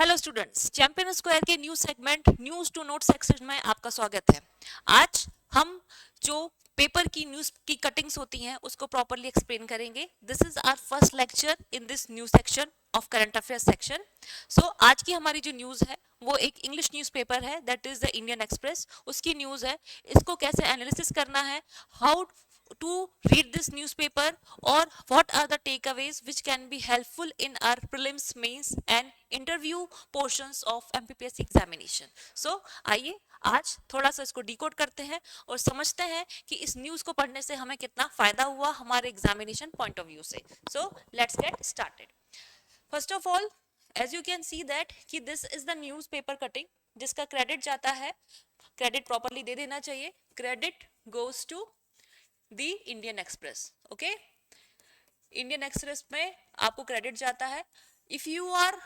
Hello students, champion square के news segment news to note section में आपका स्वागत है। आज हम जो पेपर की न्यूज की कटिंग्स होती हैं उसको प्रॉपरली एक्सप्लेन करेंगे। This is our first lecture in this news section of current affairs section. So आज की हमारी जो न्यूज है वो एक इंग्लिश न्यूज़पेपर है, that is the Indian Express. उसकी न्यूज है, इसको कैसे एनालिसिस करना है, how to read this newspaper, or what are the takeaways which can be helpful in our prelims, mains and interview portions of MPPSC examination. So आइए आज थोड़ा सा इसको डिकोड करते हैं और समझते हैं कि इस न्यूज को पढ़ने से हमें कितना फायदा हुआ हमारे एग्जामिनेशन पॉइंट ऑफ व्यू से। So let's get started. First of all, as you can see that कि this is the news paper cutting जिसका क्रेडिट जाता है, क्रेडिट प्रॉपरली दे देना चाहिए, credit goes to the Indian Express. Okay, Indian Express में आपको क्रेडिट जाता है। If you are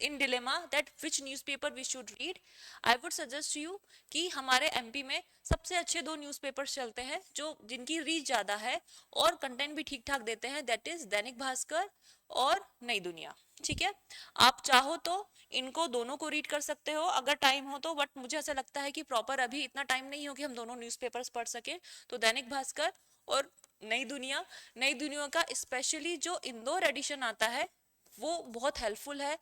in dilemma that which newspaper we should read, I would suggest you कि हमारे एमपी में सबसे अच्छे दो न्यूज़पेपर्स चलते हैं जो जिनकी रीच ज़्यादा है और कंटेंट भी ठीक ठाक देते हैं, दैट इज दैनिक भास्कर और नई दुनिया। ठीक है, आप चाहो तो इनको दोनों को रीड कर सकते हो अगर टाइम हो तो, बट मुझे ऐसा लगता है कि प्रॉपर अभी इतना टाइम नहीं हो कि हम दोनों न्यूज़पेपर्स पढ़ सके। तो दैनिक भास्कर और नई दुनिया का स्पेशली जो इंदौर एडिशन आता है वो बहुत हेल्पफुल है,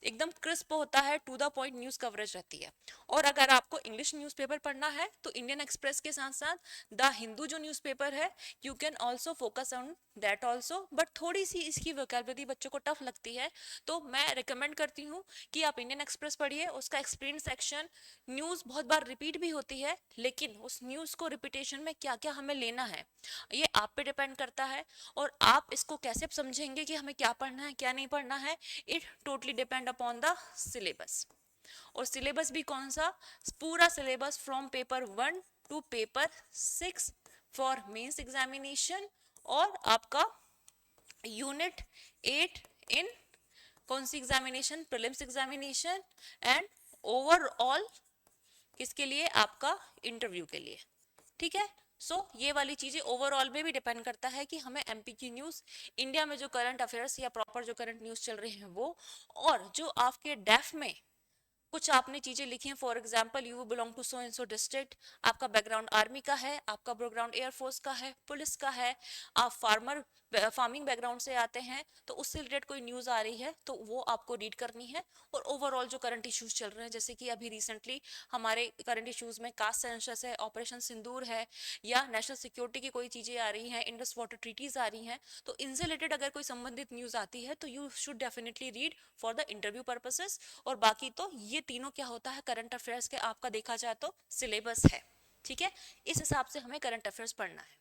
एकदम क्रिस्प होता है, to the point news coverage रहती है। और अगर आपको इंग्लिश न्यूज़पेपर पढ़ना है तो इंडियन एक्सप्रेस के साथ साथ द हिंदू जो न्यूज़पेपर है, you can also focus on that also, but थोड़ी सी इसकी वोकैबुलरी बच्चों को टफ लगती है। तो मैं रिकमेंड करती हूँ कि आप इंडियन एक्सप्रेस पढ़िए। उसका एक्सप्लेन सेक्शन, न्यूज़ बहुत बार रिपीट भी होती है, लेकिन उस न्यूज़ को रिपीटेशन में क्या क्या हमें लेना है ये आप पे डिपेंड करता है। और आप इसको कैसे समझेंगे कि हमें क्या पढ़ना है क्या नहीं पढ़ना है, it totally depend upon the syllabus. और सिलेबस भी कौन सा, पूरा syllabus from paper 1 to paper 6 for mains examination, और आपका यूनिट 8 इन कौन सी examination, prelims examination, and overall किसके लिए, आपका इंटरव्यू के लिए। ठीक है, ये वाली चीजें ओवरऑल में भी डिपेंड करता है कि हमें एमपी की न्यूज, इंडिया में जो करंट अफेयर्स या प्रॉपर जो करंट न्यूज चल रहे हैं वो, और जो आपके डेफ में कुछ आपने चीजें लिखी हैं, for example you belong to so and so district, आपका बैकग्राउंड आर्मी का है, आपका बैकग्राउंड एयरफोर्स का है, पुलिस का है, आप फार्मिंग बैकग्राउंड से आते हैं, तो उससे रिलेटेड कोई न्यूज आ रही है तो वो आपको रीड करनी है। और ओवरऑल जो करंट इश्यूज चल रहे हैं, जैसे कि अभी रिसेंटली हमारे करंट इश्यूज में कास्ट सेंसस है, ऑपरेशन सिंदूर है, या नेशनल सिक्योरिटी की कोई चीजें आ रही हैं, इंडस वाटर ट्रीटीज आ रही हैं, तो इनसे रिलेटेड अगर कोई संबंधित न्यूज आती है तो you should definitely read for the interview purposes. और बाकी तो ये तीनों क्या होता है करंट अफेयर्स के, आपका देखा जाए तो सिलेबस है। ठीक है, इस हिसाब से हमें करंट अफेयर्स पढ़ना है।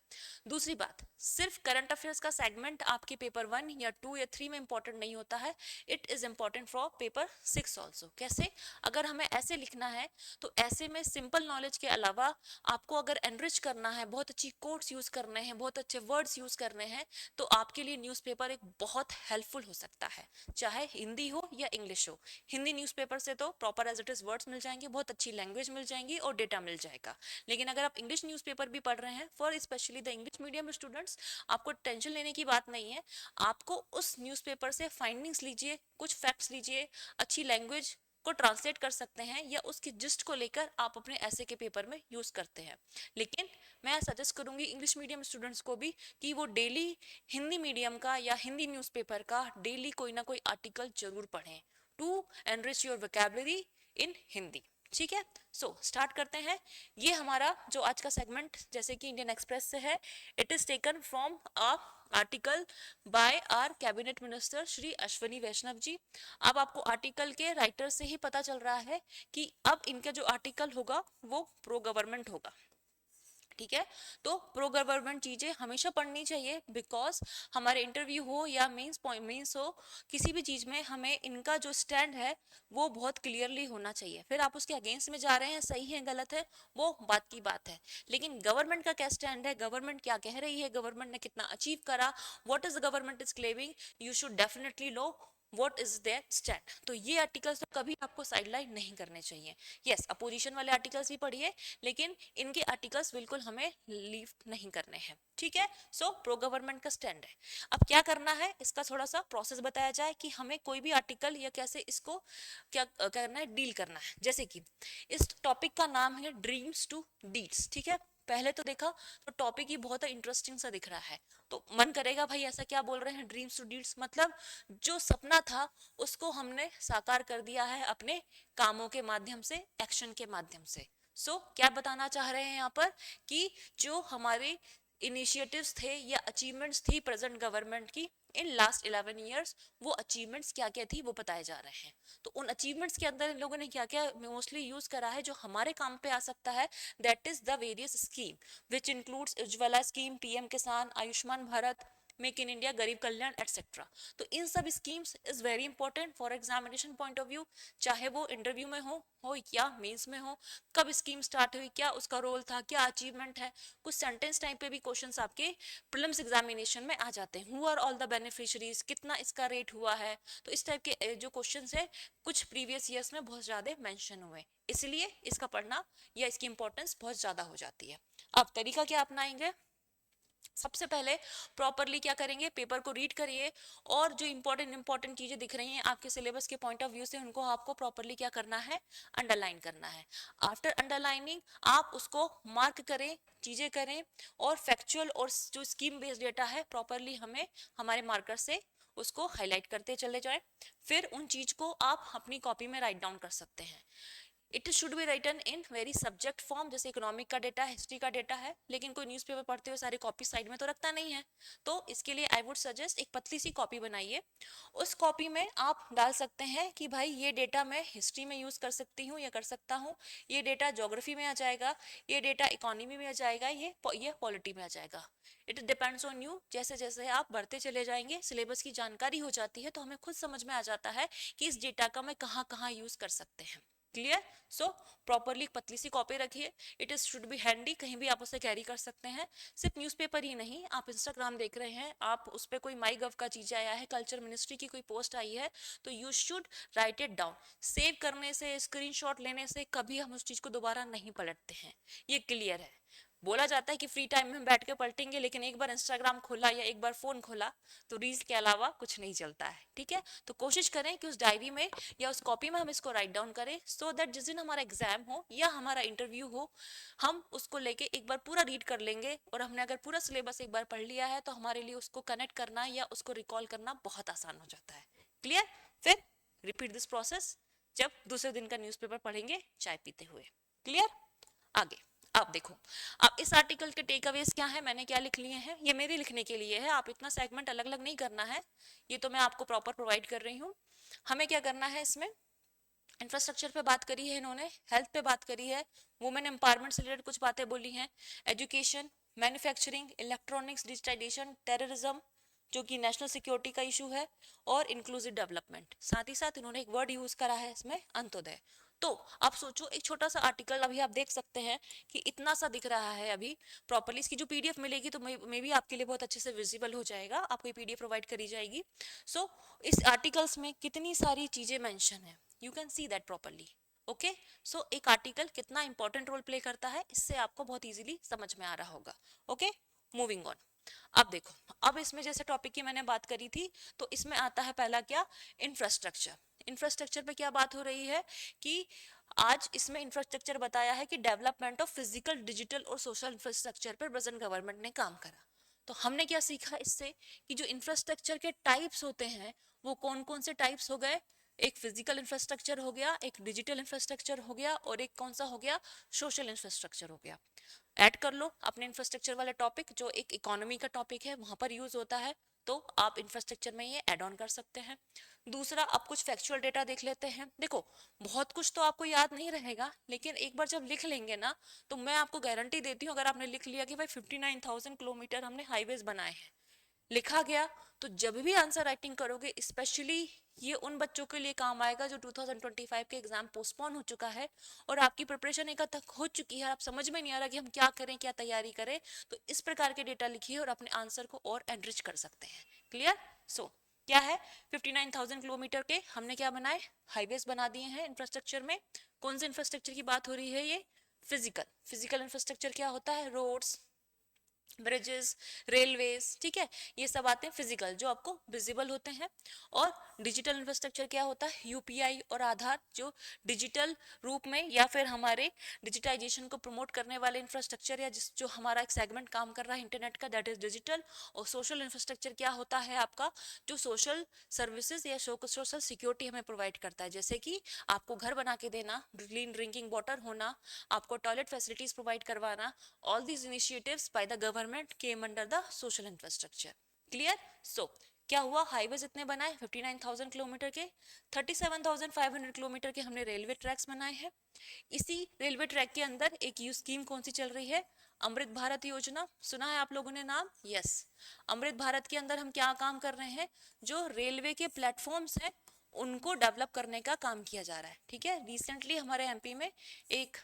दूसरी बात, सिर्फ करंट अफेयर्स का सेगमेंट आपके पेपर 1 या 2 या 3 में इंपॉर्टेंट नहीं होता है, it is important for paper 6 also. कैसे, अगर हमें ऐसे लिखना है तो ऐसे में सिंपल नॉलेज के अलावा आपको अगर एनरिच करना है, बहुत अच्छी कोट्स यूज करने हैं, बहुत अच्छे वर्ड्स यूज करने हैं, तो आपके लिए न्यूज़पेपर एक बहुत हेल्पफुल हो सकता है, चाहे हिंदी हो या इंग्लिश हो। हिंदी न्यूज़पेपर से तो proper as it is words मिल जाएंगे, बहुत अच्छी लैंग्वेज मिल जाएंगी और डेटा मिल जाएगा। लेकिन अगर आप इंग्लिश न्यूज़पेपर भी पढ़ रहे हैं, for specially the English medium students, आपको टेंशन लेने की बात नहीं है। आपको उस न्यूज़पेपर से फाइंडिंग्स लीजिए, कुछ फैक्ट्स लीजिए, अच्छी लैंग्वेज को ट्रांसलेट कर सकते हैं, या उसकी जिस्ट को लेकर आप अपने ऐसे के पेपर में यूज करते हैं। लेकिन मैं सजेस्ट करूंगी इंग्लिश मीडियम स्टूडेंट्स को भी कि वो डेली हिंदी मीडियम का या हिंदी न्यूज़पेपर का डेली कोई ना कोई आर्टिकल जरूर पढ़ें, टू एनरिच योर वोकैबुलरी इन हिंदी। ठीक है, स्टार्ट करते हैं। ये हमारा जो आज का सेगमेंट, जैसे कि इंडियन एक्सप्रेस से है, it is taken from a article by our cabinet minister Shri Ashwini Vaishnaw ji. अब आपको आर्टिकल के राइटर से ही पता चल रहा है कि अब इनका जो आर्टिकल होगा वो प्रो गवर्नमेंट होगा। ठीक है, तो प्रो गवर्नमेंट चीजें हमेशा पढ़नी चाहिए, बिकॉज हमारे इंटरव्यू हो या मेंस हो, किसी भी चीज में हमें इनका जो स्टैंड है वो बहुत क्लियरली होना चाहिए। फिर आप उसके अगेंस्ट में जा रहे हैं, सही है गलत है वो बात की बात है, लेकिन गवर्नमेंट का क्या स्टैंड है, गवर्नमेंट क्या कह रही है, गवर्नमेंट ने कितना अचीव करा, what is the government is claiming, you should definitely know what is their stand. तो ये आर्टिकल्स तो कभी आपको साइडलाइन नहीं करने चाहिए। यस, अपोजिशन वाले आर्टिकल्स भी पढ़िए, लेकिन इनके आर्टिकल्स बिल्कुल हमें लीव नहीं करने हैं, ठीक है। सो प्रो गवर्नमेंट का स्टैंड है। अब क्या करना है, इसका थोड़ा सा प्रोसेस बताया जाए कि हमें कोई भी आर्टिकल या कैसे इसको क्या करना है, डील करना है। जैसे कि इस टॉपिक का नाम है ड्रीम्स टू डीड्स, ठीक है। पहले तो देखा तो टॉपिक ही बहुत इंटरेस्टिंग सा दिख रहा है, तो मन करेगा भाई ऐसा क्या बोल रहे हैं ड्रीम्स टू डीड्स, मतलब जो सपना था उसको हमने साकार कर दिया है अपने कामों के माध्यम से, एक्शन के माध्यम से। क्या बताना चाह रहे हैं यहाँ पर कि जो हमारे इनिशिएटिव्स थे या अचीवमेंट्स थी प्रेजेंट गवर्नमेंट की इन लास्ट 11 ईयर्स, वो अचीवमेंट्स क्या क्या थी वो बताए जा रहे हैं। तो उन अचीवमेंट्स के अंदर इन लोगों ने क्या क्या मोस्टली यूज करा है जो हमारे काम पे आ सकता है, that is the various scheme which includes Ujjwala scheme, PM Kisan, Ayushman Bharat, make in India, Garib Kalyan etcetera. तो इन सब schemes is very important for examination point of view, चाहे वो इंटरव्यू में हो या मेंस में हो। कब स्कीम स्टार्ट हुई, क्या उसका रोल था, क्या अचीवमेंट है, कुछ सेंटेंस टाइप पे भी क्वेश्चंस आपके प्रीलिम्स एग्जामिनेशन में आ जाते हैं। Who are all the beneficiaries, कितना इसका रेट हुआ है, तो इस टाइप के जो क्वेश्चंस है कुछ प्रीवियस ईयर्स में बहुत ज्यादा मेंशन हुए, इसलिए इसका पढ़ना या इसकी इंपॉर्टेंस बहुत ज्यादा हो जाती है। अब तरीका क्या अपनाएंगे, सबसे पहले प्रॉपरली क्या करेंगे, पेपर को रीड करिए और जो इंपॉर्टेंट चीजें दिख रही हैं आपके सिलेबस के पॉइंट ऑफ व्यू से उनको आपको प्रॉपरली क्या करना है, अंडरलाइन करना है। आफ्टर अंडरलाइनिंग आप उसको मार्क करें, चीजें करें और फैक्चुअल और जो स्कीम बेस्ड डेटा है प्रॉपरली हमें हमारे मार्कर से उसको हाईलाइट करते चले जाएं। फिर उन चीज को आप अपनी कॉपी में राइट डाउन कर सकते हैं। It should be written in very subject form, जैसे इकोनॉमिक का डेटा, हिस्ट्री का डेटा है, लेकिन कोई न्यूज़पेपर पढ़ते हुए सारे कॉपी साइड में तो रखता नहीं है। तो इसके लिए आई वुड सजेस्ट एक पतली सी कॉपी बनाइए। उस कॉपी में आप डाल सकते हैं कि भाई ये डेटा मैं हिस्ट्री में यूज कर सकती हूँ या कर सकता हूँ, ये डेटा ज्योग्राफी में आ जाएगा, ये डेटा इकोनॉमी में आ जाएगा, ये पॉलिटी में आ जाएगा। It depends on you. जैसे जैसे आप बढ़ते चले जाएंगे, सिलेबस की जानकारी हो जाती है, तो हमें खुद समझ में आ जाता है कि इस डेटा का मैं कहाँ कहाँ यूज कर सकते हैं। क्लियर। सो प्रॉपरली पतली सी कॉपी रखिए, it is should be handy, कहीं भी आप उसे कैरी कर सकते हैं। सिर्फ न्यूज़पेपर ही नहीं, आप इंस्टाग्राम देख रहे हैं, आप उस पर कोई माई गव का चीज आया है, कल्चर मिनिस्ट्री की कोई पोस्ट आई है, तो you should write it down. Save करने से, स्क्रीनशॉट लेने से कभी हम उस चीज को दोबारा नहीं पलटते हैं, ये क्लियर है। बोला जाता है कि फ्री टाइम में बैठ के पलटेंगे, लेकिन एक बार इंस्टाग्राम खोला या एक बार फोन खोला तो रील्स के अलावा कुछ नहीं चलता है, ठीक है। तो कोशिश करें कि उस डायरी में या उस कॉपी में हम इसको राइट डाउन करें, सो दैट जिस दिन हमारा एग्जाम हो या हमारा इंटरव्यू हो, हम उसको लेके एक बार पूरा रीड कर लेंगे, और हमने अगर पूरा सिलेबस एक बार पढ़ लिया है तो हमारे लिए उसको कनेक्ट करना या उसको रिकॉल करना बहुत आसान हो जाता है। क्लियर। फिर रिपीट दिस प्रोसेस जब दूसरे दिन का न्यूज़पेपर पढ़ेंगे चाय पीते हुए। क्लियर। आगे आप देखो, अब इस आर्टिकल के टेक अवेज क्या है, मैंने क्या लिख लिए हैं, ये मेरे लिखने के लिए है, आप इतना सेगमेंट अलग अलग नहीं करना है, ये तो मैं आपको प्रॉपर प्रोवाइड कर रही हूँ। हमें क्या करना है, इसमें इंफ्रास्ट्रक्चर पे बात करी है इन्होंने, हेल्थ पे बात करी है, वुमेन एम्पावरमेंट से रिलेटेड कुछ बातें बोली हैं, education, manufacturing, electronics, digitisation, terrorism जो कि नेशनल सिक्योरिटी का इशू है, और इंक्लूसिव डेवलपमेंट। साथ ही साथ इन्होंने एक वर्ड यूज करा है इसमें, अंत्योदय। तो आप सोचो, एक छोटा सा आर्टिकल अभी आप देख सकते हैं कि इतना सा दिख रहा है अभी प्रॉपर्ली। इसकी जो पीडीएफ मिलेगी तो मे भी आपके लिए बहुत अच्छे से विजिबल हो जाएगा, आपको पीडीएफ प्रोवाइड करी जाएगी। सो इस आर्टिकल्स में कितनी सारी चीजें मेंशन है, you can see that properly. Okay. So एक आर्टिकल कितना इंपॉर्टेंट रोल प्ले करता है, इससे आपको बहुत इजीली समझ में आ रहा होगा। Okay, moving on. अब देखो, अब इसमें जैसे टॉपिक की मैंने बात करी थी, तो इसमें आता है पहला क्या, इंफ्रास्ट्रक्चर। इंफ्रास्ट्रक्चर पे क्या बात हो रही है कि आज इसमें इंफ्रास्ट्रक्चर बताया है कि डेवलपमेंट ऑफ फिजिकल, डिजिटल और सोशल इंफ्रास्ट्रक्चर पर प्रेजेंट गवर्नमेंट ने काम करा। तो हमने क्या सीखा इससे कि जो इंफ्रास्ट्रक्चर के टाइप्स होते हैं वो कौन कौन से टाइप्स हो गए, एक फिजिकल इंफ्रास्ट्रक्चर हो गया, एक डिजिटल इंफ्रास्ट्रक्चर हो गया, और एक कौन सा हो गया, सोशल इंफ्रास्ट्रक्चर हो गया। ऐड कर लो अपने इंफ्रास्ट्रक्चर वाला टॉपिक, जो एक इकोनॉमी का टॉपिक है वहां पर यूज होता है, तो आप इंफ्रास्ट्रक्चर में ये ऐड ऑन कर सकते हैं। दूसरा, आप कुछ फैक्चुअल डेटा देख लेते हैं। देखो, बहुत कुछ तो आपको याद नहीं रहेगा, लेकिन एक बार जब लिख लेंगे ना, तो मैं आपको गारंटी देती हूँ, अगर आपने लिख लिया कि भाई 59,000 किलोमीटर हमने हाईवेज बनाए हैं, लिखा गया, तो जब भी आंसर राइटिंग करोगे, स्पेशली ये उन बच्चों के लिए काम आएगा जो 2025 के एग्जाम पोस्टपोन हो चुका है और आपकी प्रिपरेशन एक हद तक हो चुकी है, आप समझ में नहीं आ रहा कि हम क्या करें, क्या तैयारी करें, तो इस प्रकार के डेटा लिखिए और अपने आंसर को और एनरिच कर सकते हैं। क्लियर। सो क्या है 59,000 किलोमीटर के हमने क्या बनाए, हाईवेज बना दिए हैं इंफ्रास्ट्रक्चर में। कौन से इंफ्रास्ट्रक्चर की बात हो रही है, ये फिजिकल इंफ्रास्ट्रक्चर क्या होता है, रोड्स, ब्रिजेस, रेलवेज, ठीक है, ये सब आते हैं फिजिकल जो आपको विजिबल होते हैं। और डिजिटल इंफ्रास्ट्रक्चर क्या होता है, यूपीआई और आधार, जो डिजिटल रूप में या फिर हमारे डिजिटाइजेशन को प्रमोट करने वाले इंफ्रास्ट्रक्चर या जिस जो हमारा एक सेगमेंट काम कर रहा है इंटरनेट का, दैट इज डिजिटल। और सोशल इंफ्रास्ट्रक्चर क्या होता है आपका, जो सोशल सर्विसेज या सोशल सिक्योरिटी हमें प्रोवाइड करता है, जैसे कि आपको घर बना के देना, क्लीन ड्रिंकिंग वाटर होना, आपको टॉयलेट फैसिलिटीज प्रोवाइड करवाना। All these initiatives by the government came under the social infrastructure. Clear? So क्या हुआ, हाईवेज इतने बनाए 59,000 किलोमीटर के, 37,500 किलोमीटर के हमने रेलवे ट्रैक्स बनाए हैं। इसी रेलवे ट्रैक के अंदर एक यू स्कीम कौन सी चल रही है, अमृत भारत योजना, सुना है आप लोगों ने नाम? यस। अमृत भारत के अंदर हम क्या काम कर रहे हैं, जो रेलवे के प्लेटफॉर्म्स हैं उनको डेवलप करने का काम किया जा रहा है, ठीक है। रिसेंटली हमारे एमपी में एक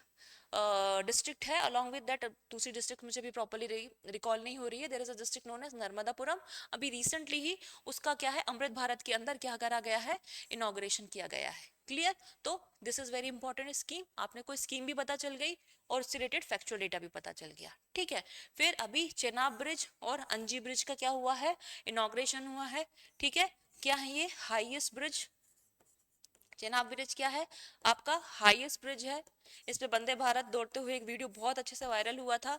डिस्ट्रिक्ट है, अलॉन्ग विद दैट दूसरी डिस्ट्रिक्ट मुझे भी प्रॉपर्ली रिकॉल नहीं हो रही है, there is a district known as Narmadapuram. अभी रिसेंटली ही उसका क्या है, अमृत भारत के अंदर क्या करा गया है, इनॉग्रेशन किया गया है। क्लियर? तो this is very important scheme, आपने कोई स्कीम भी पता चल गई और उससे रिलेटेड फैक्चुअल डेटा भी पता चल गया, ठीक है। फिर अभी चेनाब ब्रिज और अंजी ब्रिज का क्या हुआ है, इनॉग्रेशन हुआ है, ठीक है। क्या है ये, हाईएस्ट ब्रिज, चेनाब ब्रिज क्या है आपका, हाईएस्ट ब्रिज है। इस पे वंदे भारत दौड़ते हुए एक वीडियो बहुत अच्छे से वायरल हुआ था,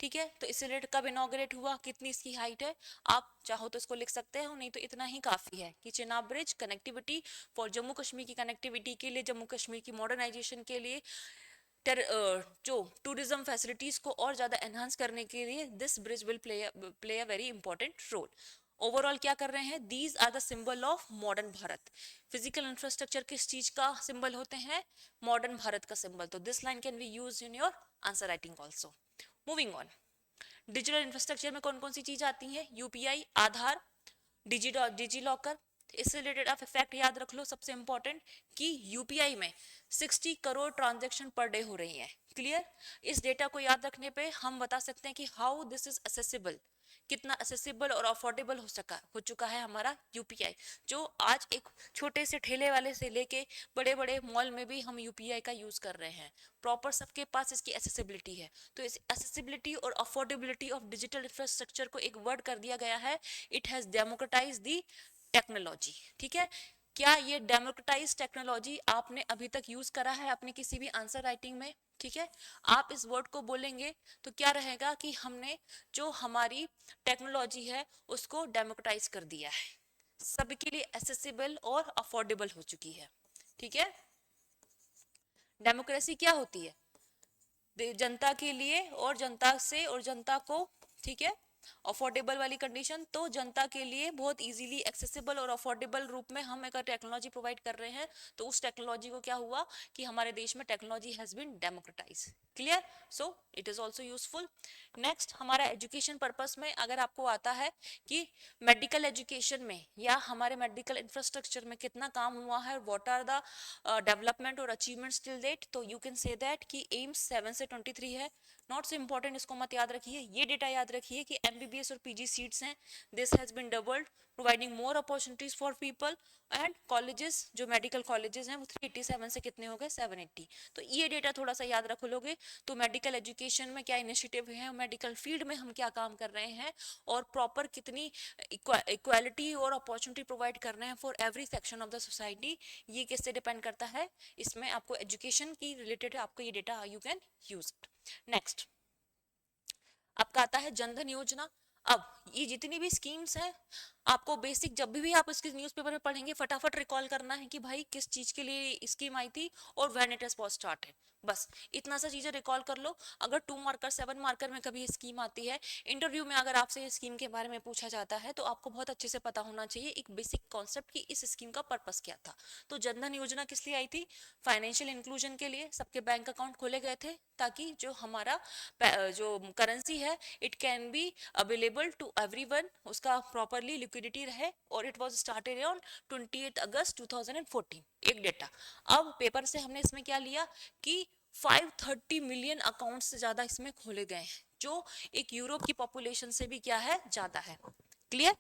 ठीक है। तो इससे रिलेटेड कब इनॉग्रेट हुआ, कितनी इसकी हाइट है, आप चाहो तो इसको लिख सकते हो, नहीं तो इतना ही काफी है कि Chenab bridge connectivity for Jammu Kashmir की कनेक्टिविटी के लिए, जम्मू कश्मीर की मॉडर्नाइजेशन के लिए, जो टूरिज्म फैसिलिटीज को और ज्यादा एनहांस करने के लिए this bridge will play a very important role. Overall क्या कर रहे हैं, these are the symbol of modern Bharat. Physical infrastructure किस चीज का सिंबल होते हैं, मॉडर्न भारत का सिंबल। तो this line can be used in your answer writing also. Moving on, digital infrastructure में कौन कौन सी चीज आती है, यूपीआई, आधार, डिजी लॉकर। इससे रिलेटेड आप फैक्ट याद रख लो सबसे इंपॉर्टेंट, कि यूपीआई में 60 करोड़ ट्रांजैक्शन पर डे हो रही हैं। क्लियर? इस डेटा को याद रखने पे हम बता सकते हैं कि हाउ दिस इज असेसिबल, कितना असेसिबल और अफोर्डेबल हो चुका है हमारा यूपीआई, जो आज एक छोटे से ठेले वाले से लेके बड़े बड़े मॉल में भी हम यूपीआई का यूज कर रहे हैं। प्रॉपर सबके पास इसकी एसेसिबिलिटी है। तो इस एसेसिबिलिटी और अफोर्डेबिलिटी ऑफ डिजिटल इंफ्रास्ट्रक्चर को एक वर्ड कर दिया गया है, it has democratise the technology, ठीक है। क्या ये डेमोक्रेटाइज टेक्नोलॉजी आपने अभी तक यूज करा है अपने किसी भी आंसर राइटिंग में, ठीक है। आप इस वर्ड को बोलेंगे तो क्या रहेगा कि हमने जो हमारी टेक्नोलॉजी है उसको डेमोक्रेटाइज कर दिया है, सबके लिए एसेसिबल और अफोर्डेबल हो चुकी है, ठीक है। डेमोक्रेसी क्या होती है, जनता के लिए और जनता से और जनता को, ठीक है। अफोर्डेबल वाली कंडीशन, तो जनता के लिए बहुत इजीली एक्सेसिबल और अफोर्डेबल रूप में हम अगर टेक्नोलॉजी प्रोवाइड कर रहे हैं, तो उस टेक्नोलॉजी को क्या हुआ कि हमारे देश में technology has been democratize. Clear? So it is also useful. Next, हमारा एजुकेशन पर्पस में अगर आपको आता है कि मेडिकल एजुकेशन में या हमारे मेडिकल इंफ्रास्ट्रक्चर में कितना काम हुआ है, व्हाट आर द डेवलपमेंट और अचीवमेंट्स टिल डेट, तो यू कैन से दैट कि एम्स 7 से 23 है। नॉट सो इंपॉर्टेंट, इसको मत याद रखिए, ये डेटा याद रखिए कि एमबीबीएस और पीजी सीट्स हैं, this has been doubled, providing more opportunities for people. And colleges, जो मेडिकल कॉलेजेस हैं वो 387 से कितने हो गए, 780। तो ये डेटा थोड़ा सा याद रखो लोगे, तो मेडिकल एजुकेशन में क्या इनिशिएटिव है, मेडिकल फील्ड में हम क्या काम कर रहे हैं, और प्रॉपर कितनी इक्वालिटी और अपॉर्चुनिटी प्रोवाइड कर रहे हैं for every section of the society, ये किससे डिपेंड करता है, इसमें आपको एजुकेशन की रिलेटेड आपको ये data you can use. Next आपका आता है जनधन योजना। अब ये जितनी भी स्कीम्स हैं, आपको बेसिक जब भी आप इसके न्यूज़पेपर में पढ़ेंगे फटाफट रिकॉल करना है कि भाई किस चीज के लिए स्कीम आई थी और व्हेन इट वाज स्टार्टेड, बस इतना सा चीजें रिकॉल कर लो। अगर 2 मार्कर 7 मार्कर में कभी स्कीम आती है, इंटरव्यू में अगर आपसे इस स्कीम के बारे में पूछा जाता है, तो आपको बहुत अच्छे से पता होना चाहिए एक बेसिक कॉन्सेप्ट कि इस स्कीम का पर्पस क्या था। तो जनधन योजना किस लिए आई थी, फाइनेंशियल इंक्लूजन के लिए, सबके बैंक अकाउंट खोले गए थे ताकि जो हमारा जो करेंसी है it can be available to everyone, उसका प्रॉपरली लिक्विडिटी रहे। और it was started on 28 August 2014, एक डेटा। अब पेपर से हमने इसमें क्या लिया कि 530 मिलियन अकाउंट से ज्यादा इसमें खोले गए हैं, जो एक यूरोप की पॉपुलेशन से भी क्या है, ज्यादा है। क्लियर?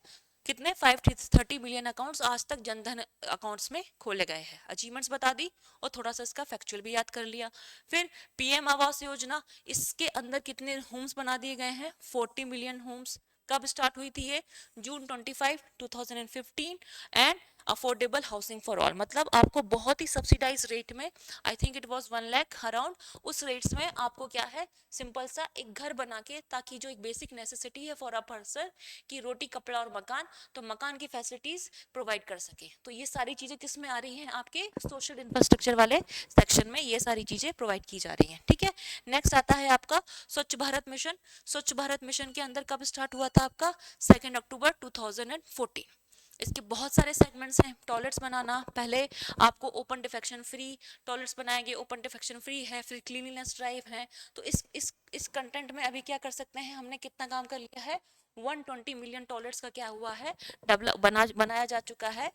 कितने 530 मिलियन अकाउंट्स आज तक जनधन अकाउंट्स में खोले गए हैं। अचीवमेंट्स बता दी और थोड़ा सा इसका फैक्चुअल भी याद कर लिया। फिर पीएम आवास योजना, इसके अंदर कितने होम्स बना दिए गए हैं, 40 मिलियन होम्स। कब स्टार्ट हुई थी ये, जून 25 2015। And affordable housing for all, मतलब आपको बहुत ही सब्सिडाइज रेट में, I think it was 1 lakh around, उस रेट्स में आपको क्या है, सिंपल सा एक घर बना के, ताकि जो एक बेसिक नेसेसिटी है फॉर अ पर्सन की रोटी कपड़ा और मकान, तो मकान की फैसिलिटीज प्रोवाइड कर सके। तो ये सारी चीजें किस में आ रही हैं, आपके सोशल इंफ्रास्ट्रक्चर वाले सेक्शन में ये सारी चीजें प्रोवाइड की जा रही हैं। ठीक है, नेक्स्ट आता है आपका स्वच्छ भारत मिशन। स्वच्छ भारत मिशन के अंदर कब स्टार्ट हुआ था आपका, 2 अक्टूबर 2014। इसके बहुत सारे सेगमेंट्स हैं। टॉयलेट्स बनाना, पहले आपको ओपन डिफेक्शन फ्री टॉयलेट्स बनाएंगे, ओपन डिफेक्शन फ्री है, फिर क्लीनिनेस ड्राइव है। तो इस कंटेंट में अभी क्या कर सकते हैं, हमने कितना काम कर लिया है, 120 मिलियन टॉयलेट्स का क्या हुआ है, बनाया जा चुका है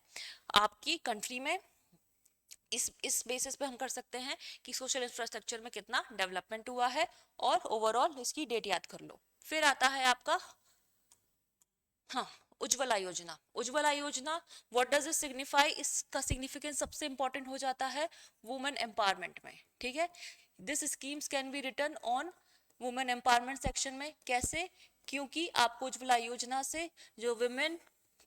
आपकी कंट्री में। इस बेसिस पे हम कर सकते हैं कि सोशल इंफ्रास्ट्रक्चर में कितना डेवलपमेंट हुआ है, और ओवरऑल इसकी डेट याद कर लो। फिर आता है आपका, हाँ, उज्ज्वला योजना। उज्ज्वला योजना, व्हाट डज इट सिग्निफाई, इसका सिग्निफिकेंस सबसे इंपॉर्टेंट हो जाता है वुमेन एम्पावरमेंट में। ठीक है, this schemes can be return on women empowerment section में। कैसे, क्योंकि आपको उज्ज्वला योजना से जो वुमेन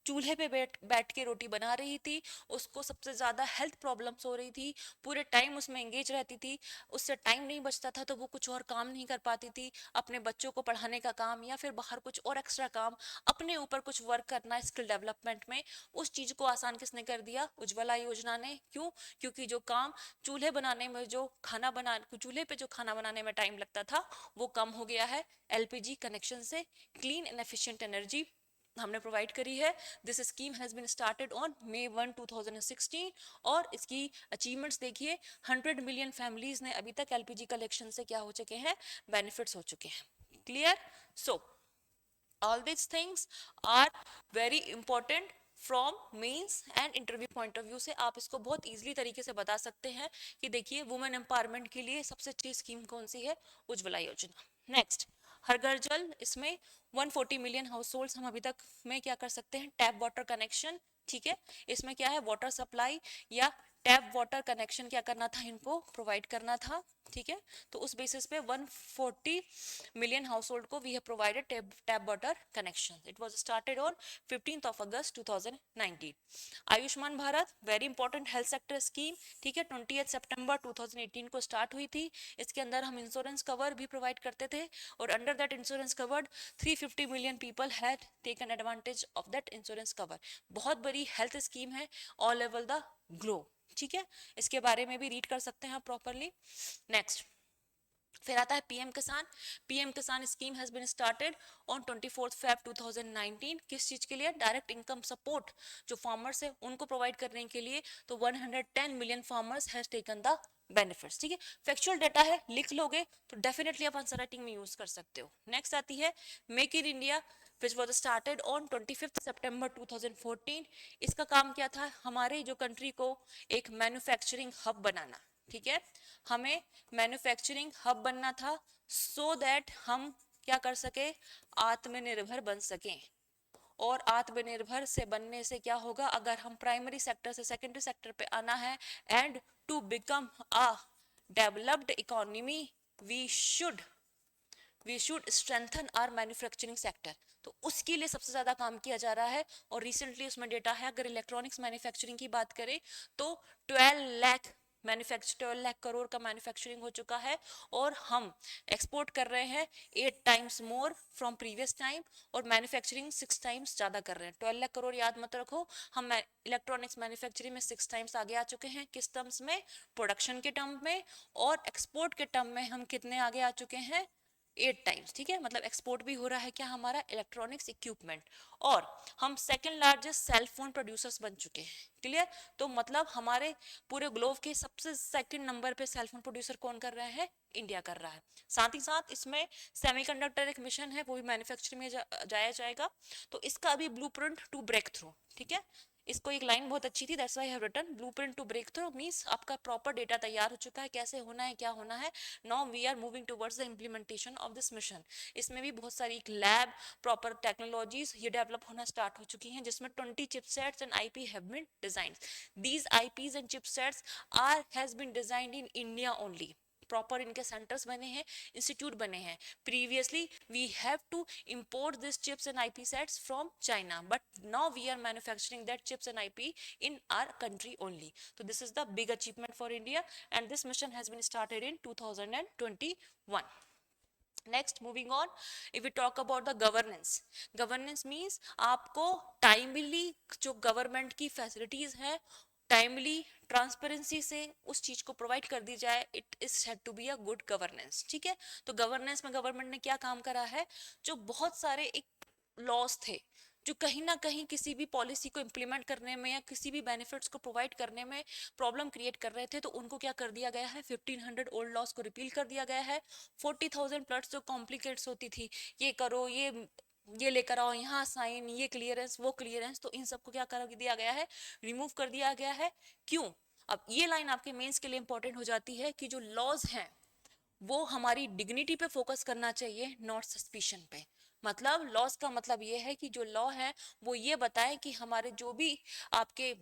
चूल्हे पे बैठ के रोटी बना रही थी, उसको सबसे ज्यादा हेल्थ प्रॉब्लम्स हो रही थी, पूरे टाइम उसमें एंगेज रहती थी, उससे टाइम नहीं बचता था, तो वो कुछ और काम नहीं कर पाती थी, अपने बच्चों को पढ़ाने का काम या फिर बाहर कुछ और एक्स्ट्रा काम, अपने ऊपर कुछ वर्क करना स्किल डेवलपमेंट में, उस चीज को आसान किसने कर दिया, उज्ज्वला योजना ने। क्यों, क्योंकि जो काम चूल्हे बनाने में, जो खाना बना चूल्हे पे जो खाना बनाने में टाइम लगता था, वो कम हो गया है एलपीजी कनेक्शन से। क्लीन एंड एफिशिएंट एनर्जी हमने प्रोवाइड करी है। This scheme has been started on May 1 2016। और इसकी अचीवमेंट्स देखिए, 100 मिलियन फैमिलीज ने अभी तक एलपीजी कलेक्शन से क्या हो चुके हैं, बेनिफिट्स हो चुके हैं। Clear, so all this things are very important from mains and interview point of view से। आप इसको बहुत इजीली तरीके से बता सकते हैं कि देखिए, वुमेन एम्पावरमेंट के लिए सबसे अच्छी स्कीम कौन सी है, उज्ज्वला योजना। नेक्स्ट, हर घर जल, इसमें 140 मिलियन हाउस होल्ड हम अभी तक में क्या कर सकते हैं, टैप वाटर कनेक्शन। ठीक है, इसमें क्या है, वाटर सप्लाई या टैप वाटर कनेक्शन क्या करना था, इनको प्रोवाइड करना था। ठीक है, तो उस बेसिस पे 140 मिलियन हाउस होल्ड को we have provided tap water connection. It was started on 15th of August 2019। Ayushman Bharat, very important health sector scheme. ठीक है, 20th September 2018 को स्टार्ट हुई थी। इसके अंदर हम इंश्योरेंस कवर भी प्रोवाइड करते थे, और under that insurance covered 350 million people had taken advantage of that insurance cover. बहुत बड़ी हेल्थ स्कीम है ऑल ओवर द ग्लोब। ठीक है, इसके बारे में भी रीड कर सकते हैं आप प्रॉपरली। नेक्स्ट, फिर आता है PM Kisan. PM Kisan scheme has been started on 24 Feb 2019। किस चीज के लिए, डायरेक्ट इनकम सपोर्ट जो फार्मर्स है उनको प्रोवाइड करने के लिए। तो 110 million farmers has taken the benefits. ठीक है, फैक्चुअल डाटा है, लिख लोगे तो डेफिनेटली आप आंसर राइटिंग में यूज कर सकते हो। नेक्स्ट आती है make in India, which was started on 25th September 2014। इसका काम क्या था, हमारे जो कंट्री को एक मैन्युफैक्चरिंग हब बनाना। ठीक है, हमें मैन्युफैक्चरिंग हब बनना था, सो दैट हम क्या कर सके, आत्मनिर्भर बन सकें। और आत्मनिर्भर से बनने से क्या होगा, अगर हम प्राइमरी सेक्टर से सेकेंडरी सेक्टर पे आना है, and to become a developed economy, we should we should strengthen our manufacturing sector. तो उसके लिए सबसे ज्यादा काम किया जा रहा है। और रिसेंटली उसमें डेटा है, अगर इलेक्ट्रॉनिक्स मैन्युफैक्चरिंग की बात करें तो 12 लाख करोड़ का मैन्युफैक्चरिंग हो चुका है, और हम एक्सपोर्ट कर रहे हैं 8 times more from previous time, और मैन्युफैक्चरिंग 6 टाइम्स ज्यादा कर रहे हैं। 12 लाख करोड़ याद मत रखो, हम इलेक्ट्रॉनिक्स मैन्युफैक्चरिंग में 6 टाइम्स आगे आ चुके हैं। किस टर्म्स में, प्रोडक्शन के टर्म में, और एक्सपोर्ट के टर्म में हम कितने आगे आ चुके हैं, 8 टाइम्स। ठीक है, मतलब एक्सपोर्ट भी हो रहा है क्या, हमारा इलेक्ट्रॉनिक्स इक्विपमेंट। और हम second largest cell phone producers बन चुके हैं। क्लियर, तो मतलब हमारे पूरे ग्लोब के सबसे सेकंड नंबर पे सेल फोन प्रोड्यूसर कौन कर रहा है, इंडिया कर रहा है। साथ ही साथ इसमें सेमीकंडक्टर एक मिशन है, वो भी मैन्युफैक्चरिंग में जाया जाएगा। तो इसका अभी ब्लूप्रिंट टू ब्रेक थ्रू। ठीक है, इसको एक लाइन बहुत अच्छी थी, that's why I have written blueprint to break through, means आपका प्रॉपर डेटा तैयार हो चुका है, कैसे होना है, क्या होना है, now we are moving towards the implementation of this mission. इसमें भी बहुत सारी लैब प्रॉपर टेक्नोलॉजीज ये डेवलप होना स्टार्ट हो चुकी हैं, जिसमें 20 chipsets and IP have been designed. These IPs and chipsets are has been designed in India only, proper इनके सेंटर्स बने हैं, इंस्टीट्यूट बने हैं। Previously we have to import these chips and IP sets from China, but now we are manufacturing that chips and IP in our country only. So this is the big achievement for India, and this mission has been started in 2021. Next, moving on, if we talk about the governance means आपको timely जो government की facilities है timely transparency से उस चीज को provide कर दी जाए, it is said to be a good governance. ठीक है, तो गवर्नेंस में गवर्नमेंट ने क्या काम करा है, जो बहुत सारे एक लॉज थे जो कहीं ना कहीं किसी भी पॉलिसी को इम्प्लीमेंट करने में या किसी भी बेनिफिट्स को प्रोवाइड करने में प्रॉब्लम क्रिएट कर रहे थे, तो उनको क्या कर दिया गया है, 1500 ओल्ड लॉज को रिपील कर दिया गया है। 40,000 प्लस जो कॉम्प्लिकेट्स होती थी, ये करो, ये लेकर आओ, यहाँ साइन, ये क्लियरेंस, वो क्लियरेंस, तो इन सबको क्या कर दिया गया है, रिमूव कर दिया गया है। क्यों? अब ये लाइन आपके मेंस के लिए इंपॉर्टेंट हो जाती है कि जो लॉज हैं वो हमारी डिग्निटी पे फोकस करना चाहिए, नॉट सस्पिशन पे। मतलब लॉस का मतलब ये है कि जो लॉ है वो ये बताए कि हमारे जो भी आपके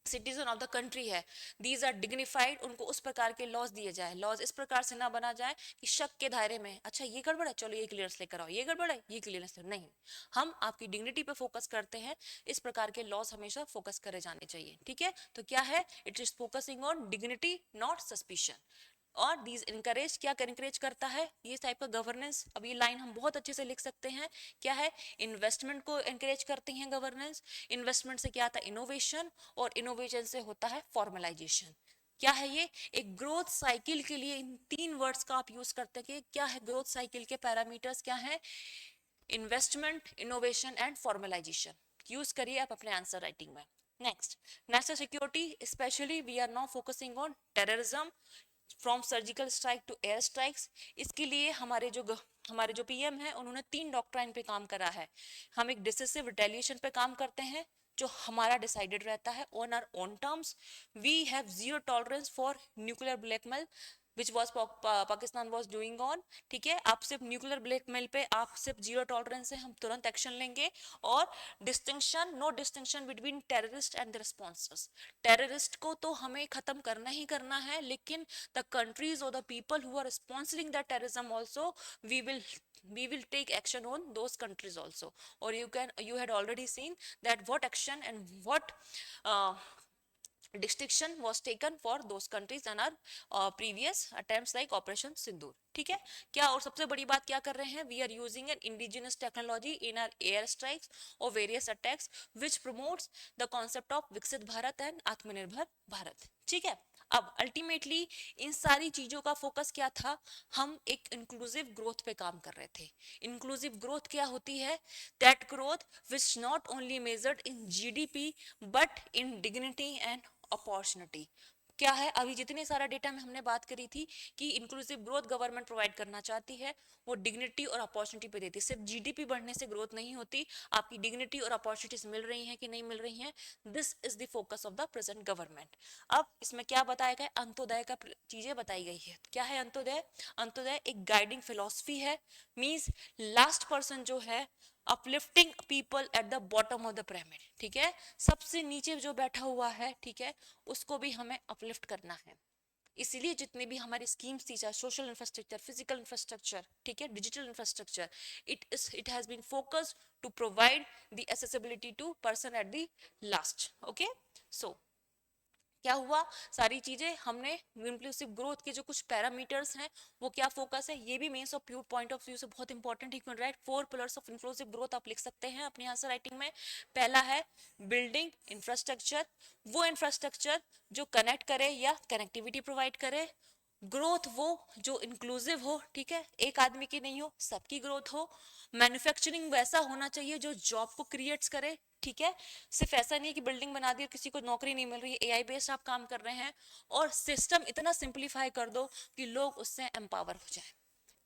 सिटीजन ऑफ द कंट्री है, दीज आर डिग्निफाइड, उनको उस प्रकार के लॉज दिए जाए। लॉज इस प्रकार से ना बना जाए कि शक के दायरे में, अच्छा ये गड़बड़ है, चलो ये क्लियरेंस लेकर आओ, ये गड़बड़ है, ये क्लियरेंस नहीं। हम आपकी डिग्निटी पे फोकस करते हैं, इस प्रकार के लॉज हमेशा फोकस करे जाने चाहिए। ठीक है, तो क्या है, it is focusing on dignity not suspicion. और दीज इनकरेज, क्या इनकरेज करता है ये टाइप का गवर्नेंस, अब ये लाइन हम बहुत अच्छे से लिख सकते हैं, क्या है, इन्वेस्टमेंट को एनकरेज करती हैं गवर्नेंस। इन्वेस्टमेंट से क्या आता है, इनोवेशन, और इनोवेशन से होता है फॉर्मलाइजेशन। क्या है ये, एक ग्रोथ साइकिल के लिए इन तीन वर्ड्स का आप यूज करते हैं कि क्या है ग्रोथ साइकिल के पैरामीटर्स, क्या है, investment, innovation and formalisation. Use करिए आप अपने आंसर राइटिंग में। Next, national security, specially we are now focusing on terrorism from surgical strike to air strikes. इसके लिए हमारे जो पीएम है उन्होंने 3 डॉक्ट्राइन पे काम करा है। हम एक डिसिसिव रिटेलिएशन पे काम करते हैं, जो हमारा डिसाइडेड रहता है on our own terms. We have zero tolerance for nuclear blackmail which was Pakistan was doing on. ठीक है, आप सिर्फ न्यूक्लियर ब्लैकमेल पे आप सिर्फ जीरो टॉलरेंस है, हम तुरंत एक्शन लेंगे। और distinction, no distinction between terrorist and the responders. Terrorist को तो हमें खत्म करना ही करना है, लेकिन the countries or the people who are sponsoring that terrorism also, we will take action on those countries also. Or you had already seen that what action and what uh, distinction was taken for those countries and our previous attempts like Operation Sindoor. ठीक है, क्या और सबसे बड़ी बात क्या कर रहे हैं, we are using an indigenous technology in our air strikes और various attacks which promotes the concept of Viksit Bharat and आत्मनिर्भर भारत। ठीक है, अब अल्टीमेटली इन सारी चीजों का फोकस क्या था, हम एक इंक्लूसिव ग्रोथ पे काम कर रहे थे। इंक्लूसिव ग्रोथ क्या होती है, that growth which not only measured in GDP but in dignity and opportunity. क्या है, अभी जितने सारा डेटा में हमने बात करी थी कि इंक्लूसिव ग्रोथ गवर्नमेंट प्रोवाइड करना चाहती है, वो डिग्निटी और अपॉर्चुनिटी पे देती है। सिर्फ जीडीपी बढ़ने से ग्रोथ नहीं होती, आपकी डिग्निटी और अपॉर्चुनिटीज मिल रही हैं कि नहीं मिल रही हैं, this is the focus of the present government. अब इसमें क्या बताया गया, अंत्योदय का चीजें बताई गई है। क्या है अंत्योदय, अंत्योदय एक गाइडिंग फिलोसफी है, मींस लास्ट पर्सन जो है, uplifting people at the bottom of the pyramid. ठीक है, सबसे नीचे जो बैठा हुआ है, ठीक है, उसको भी हमें अपलिफ्ट करना है। इसीलिए जितने भी हमारी स्कीम्स थी, चाहे सोशल इंफ्रास्ट्रक्चर, फिजिकल इंफ्रास्ट्रक्चर, ठीक है, digital infrastructure, it has been focused to provide the accessibility to person at the last. Okay, so क्या हुआ, सारी चीजें हमने इंक्लूसिव ग्रोथ के जो कुछ पैरामीटर्स हैं वो क्या फोकस है, ये भी mains of view point of view से बहुत इंपॉर्टेंट है। Right, 4 pillars of inclusive growth आप लिख सकते हैं अपनी आंसर राइटिंग में। पहला है बिल्डिंग इंफ्रास्ट्रक्चर, वो इंफ्रास्ट्रक्चर जो कनेक्ट करे या कनेक्टिविटी प्रोवाइड करे। ग्रोथ वो जो इंक्लूसिव हो, ठीक है, एक आदमी की नहीं हो, सबकी ग्रोथ हो। मैन्युफैक्चरिंग वैसा होना चाहिए जो जॉब को क्रिएट्स करे। ठीक है, सिर्फ ऐसा नहीं कि बिल्डिंग बना दी और किसी को नौकरी नहीं मिल रही है, एआई बेस्ड आप काम कर रहे हैं। और सिस्टम इतना सिंप्लीफाई कर दो कि लोग उससे एम्पावर हो जाए।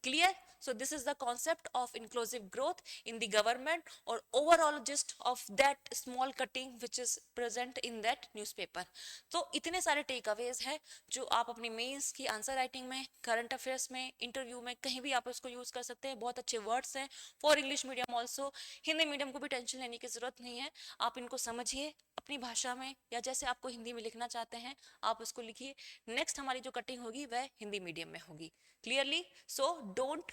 Clear, So this is the concept of inclusive growth in the government or overall gist of that small cutting which is present in that newspaper. तो इतने सारे टेक अवेज है जो आप अपनी मेंस की आंसर राइटिंग में, करंट अफेयर्स में, इंटरव्यू में कहीं भी आप इसको यूज कर सकते हैं. बहुत अच्छे वर्ड्स हैं for English medium also. Hindi medium को भी टेंशन लेने की जरूरत नहीं है. आप इनको समझिए अपनी भाषा में या जैसे आपको हिंदी में लिखना चाहते हैं आप उसको लिखिए. नेक्स्ट हमारी जो कटिंग होगी वह हिंदी मीडियम में होगी. क्लियरली? सो डोंट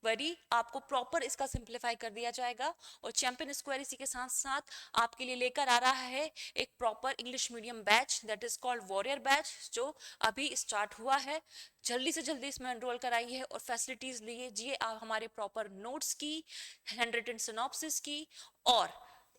वरी, आपको प्रॉपर इसका सिंप्लीफाई कर दिया जाएगा. और चैंपियन स्क्वायर इसी के साथ साथ आपके लिए लेकर आ रहा है एक proper English medium batch that is called warrior batch जो अभी स्टार्ट हुआ है. जल्दी से जल्दी इसमें एनरोल कराइए और फैसिलिटीज लीजिए आप हमारे प्रॉपर नोट्स की, हैंड रिटन सिनॉप्सिस की, और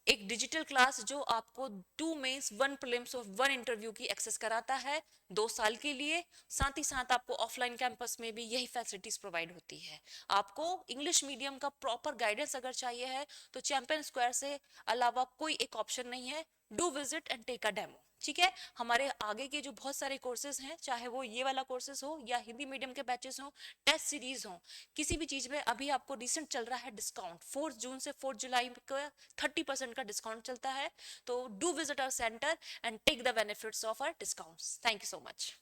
एक डिजिटल क्लास जो आपको 2 मेंस 1 प्रीलिम्स और 1 इंटरव्यू की एक्सेस कराता है 2 साल के लिए. साथ ही साथ आपको ऑफलाइन कैंपस में भी यही फैसिलिटीज प्रोवाइड होती है. आपको इंग्लिश मीडियम का प्रॉपर गाइडेंस अगर चाहिए है तो चैंपियन स्क्वायर से अलावा कोई एक ऑप्शन नहीं है. Do visit and take a demo. ठीक है. हमारे आगे के जो बहुत सारे कोर्सेज हैं चाहे वो ये वाला कोर्सेज हो या हिंदी मीडियम के बैचेस हो, टेस्ट सीरीज हो, किसी भी चीज में अभी आपको रिसेंट चल रहा है डिस्काउंट. 4 जून से 4 जुलाई का 30% का डिस्काउंट चलता है. तो do visit our centre and take the benefits of our discounts. Thank you so much.